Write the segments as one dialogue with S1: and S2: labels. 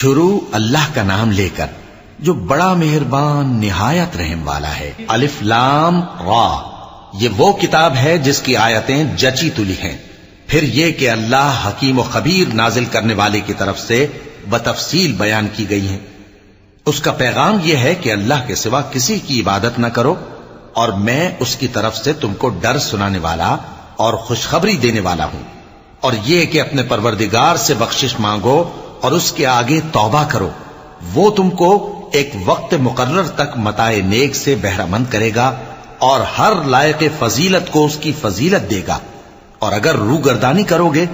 S1: شروع اللہ کا نام لے کر جو بڑا مہربان نہایت رحم والا ہے۔ الف لام را، یہ وہ کتاب ہے جس کی آیتیں جچی تلی ہیں۔ پھر یہ کہ اللہ حکیم و خبیر نازل کرنے والے کی طرف سے بتفصیل بیان کی گئی ہیں۔ اس کا پیغام یہ ہے کہ اللہ کے سوا کسی کی عبادت نہ کرو، اور میں اس کی طرف سے تم کو ڈر سنانے والا اور خوشخبری دینے والا ہوں۔ اور یہ کہ اپنے پروردگار سے بخشش مانگو اور اس کے آگے توبہ کرو، وہ تم کو ایک وقت مقرر تک متاع نیک سے بہرہ مند کرے گا اور ہر لائق فضیلت کو اس کی فضیلت دے گا۔ اور اگر روگردانی کرو گے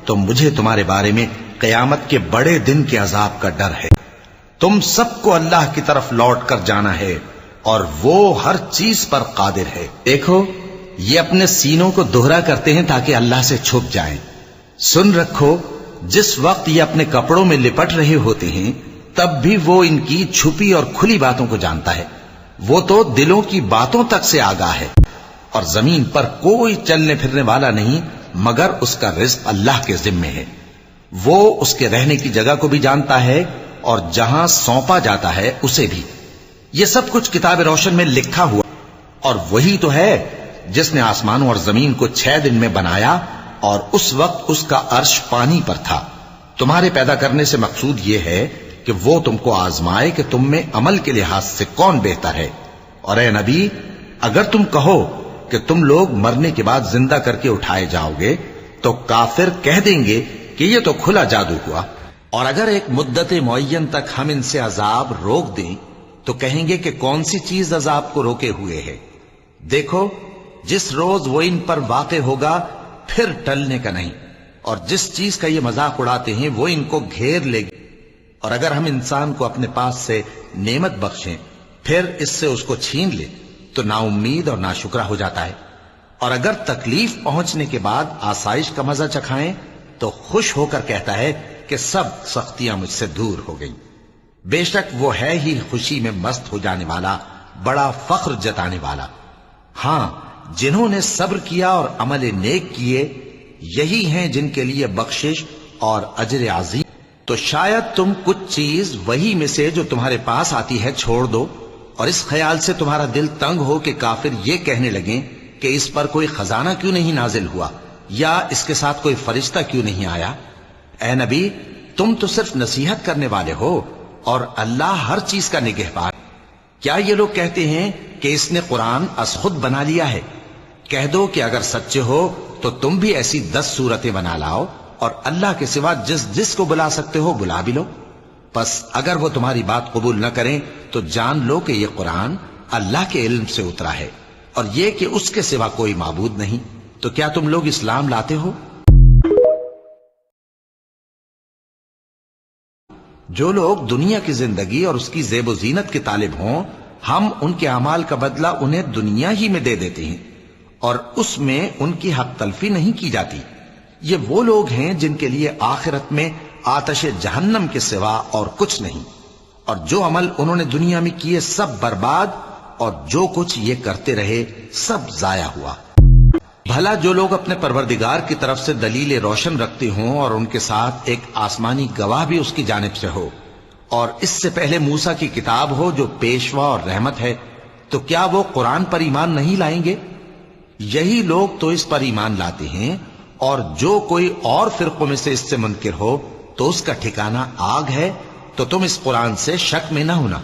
S1: تو مجھے تمہارے بارے میں قیامت کے بڑے دن کے عذاب کا ڈر ہے۔ تم سب کو اللہ کی طرف لوٹ کر جانا ہے اور وہ ہر چیز پر قادر ہے۔ دیکھو یہ اپنے سینوں کو دوہرا کرتے ہیں تاکہ اللہ سے چھپ جائیں۔ سن رکھو جس وقت یہ اپنے کپڑوں میں لپٹ رہے ہوتے ہیں تب بھی وہ ان کی چھپی اور کھلی باتوں کو جانتا ہے۔ وہ تو دلوں کی باتوں تک سے آگاہ ہے۔ اور زمین پر کوئی چلنے پھرنے والا نہیں مگر اس کا رزق اللہ کے ذمے ہے۔ وہ اس کے رہنے کی جگہ کو بھی جانتا ہے اور جہاں سونپا جاتا ہے اسے بھی۔ یہ سب کچھ کتاب روشن میں لکھا ہوا، اور وہی تو ہے جس نے آسمانوں اور زمین کو 6 دن میں بنایا، اور اس وقت اس کا عرش پانی پر تھا۔ تمہارے پیدا کرنے سے مقصود یہ ہے کہ وہ تم کو آزمائے کہ تم میں عمل کے لحاظ سے کون بہتر ہے۔ اور اے نبی، اگر تم کہو کہ تم لوگ مرنے کے بعد زندہ کر کے اٹھائے جاؤ گے تو کافر کہہ دیں گے کہ یہ تو کھلا جادو ہوا۔ اور اگر ایک مدت معین تک ہم ان سے عذاب روک دیں تو کہیں گے کہ کون سی چیز عذاب کو روکے ہوئے ہے۔ دیکھو جس روز وہ ان پر واقع ہوگا پھر ٹلنے کا نہیں، اور جس چیز کا یہ مذاق اڑاتے ہیں وہ ان کو گھیر لے گی۔ اور اگر ہم انسان کو اپنے پاس سے نعمت بخشیں پھر اس سے اس کو چھین لے تو نا امید اور ناشکرا ہو جاتا ہے۔ اور اگر تکلیف پہنچنے کے بعد آسائش کا مزہ چکھائیں تو خوش ہو کر کہتا ہے کہ سب سختیاں مجھ سے دور ہو گئیں۔ بے شک وہ ہے ہی خوشی میں مست ہو جانے والا، بڑا فخر جتانے والا۔ ہاں جنہوں نے صبر کیا اور عمل نیک کیے یہی ہیں جن کے لیے بخشش اور اجر عظیم۔ تو شاید تم کچھ چیز وہی میں سے جو تمہارے پاس آتی ہے چھوڑ دو، اور اس خیال سے تمہارا دل تنگ ہو کہ کافر یہ کہنے لگیں کہ اس پر کوئی خزانہ کیوں نہیں نازل ہوا، یا اس کے ساتھ کوئی فرشتہ کیوں نہیں آیا۔ اے نبی، تم تو صرف نصیحت کرنے والے ہو اور اللہ ہر چیز کا نگہبان۔ کیا یہ لوگ کہتے ہیں کہ اس نے قرآن از خود بنا لیا ہے؟ کہہ دو کہ اگر سچے ہو تو تم بھی ایسی 10 صورتیں بنا لاؤ اور اللہ کے سوا جس جس کو بلا سکتے ہو بلا بھی لو۔ پس اگر وہ تمہاری بات قبول نہ کریں تو جان لو کہ یہ قرآن اللہ کے علم سے اترا ہے، اور یہ کہ اس کے سوا کوئی معبود نہیں۔ تو کیا تم لوگ اسلام لاتے ہو؟ جو لوگ دنیا کی زندگی اور اس کی زیب و زینت کے طالب ہوں ہم ان کے اعمال کا بدلہ انہیں دنیا ہی میں دے دیتے ہیں، اور اس میں ان کی حق تلفی نہیں کی جاتی۔ یہ وہ لوگ ہیں جن کے لیے آخرت میں آتش جہنم کے سوا اور کچھ نہیں، اور جو عمل انہوں نے دنیا میں کیے سب برباد، اور جو کچھ یہ کرتے رہے سب ضائع ہوا۔ بھلا جو لوگ اپنے پروردگار کی طرف سے دلیل روشن رکھتے ہوں اور ان کے ساتھ ایک آسمانی گواہ بھی اس کی جانب سے ہو، اور اس سے پہلے موسیٰ کی کتاب ہو جو پیشوا اور رحمت ہے، تو کیا وہ قرآن پر ایمان نہیں لائیں گے؟ یہی لوگ تو اس پر ایمان لاتے ہیں، اور جو کوئی اور فرقوں میں سے اس سے منکر ہو تو اس کا ٹھکانہ آگ ہے۔ تو تم اس قرآن سے شک میں نہ ہونا،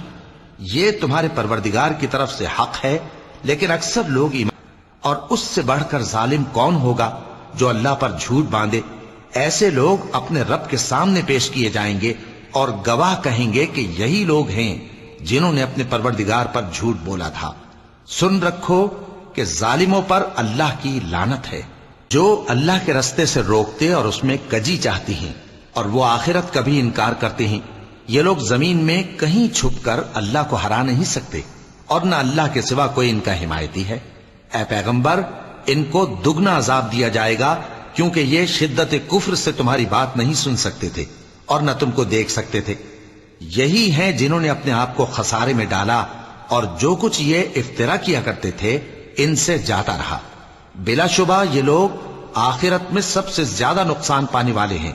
S1: یہ تمہارے پروردگار کی طرف سے حق ہے، لیکن اکثر لوگ ایمان۔ اور اس سے بڑھ کر ظالم کون ہوگا جو اللہ پر جھوٹ باندھے؟ ایسے لوگ اپنے رب کے سامنے پیش کیے جائیں گے اور گواہ کہیں گے کہ یہی لوگ ہیں جنہوں نے اپنے پروردگار پر جھوٹ بولا تھا۔ سن رکھو کہ ظالموں پر اللہ کی لعنت ہے، جو اللہ کے رستے سے روکتے اور اس میں کجی چاہتی ہیں، اور وہ آخرت کا بھی انکار کرتے ہیں۔ یہ لوگ زمین میں کہیں چھپ کر اللہ کو ہرا نہیں سکتے، اور نہ اللہ کے سوا کوئی ان کا حمایتی ہے۔ اے پیغمبر، ان کو دگنا عذاب دیا جائے گا، کیونکہ یہ شدت کفر سے تمہاری بات نہیں سن سکتے تھے اور نہ تم کو دیکھ سکتے تھے۔ یہی ہیں جنہوں نے اپنے آپ کو خسارے میں ڈالا، اور جو کچھ یہ افترا کیا کرتے تھے ان سے جاتا رہا۔ بلا شبہ یہ لوگ آخرت میں سب سے زیادہ نقصان پانے والے ہیں۔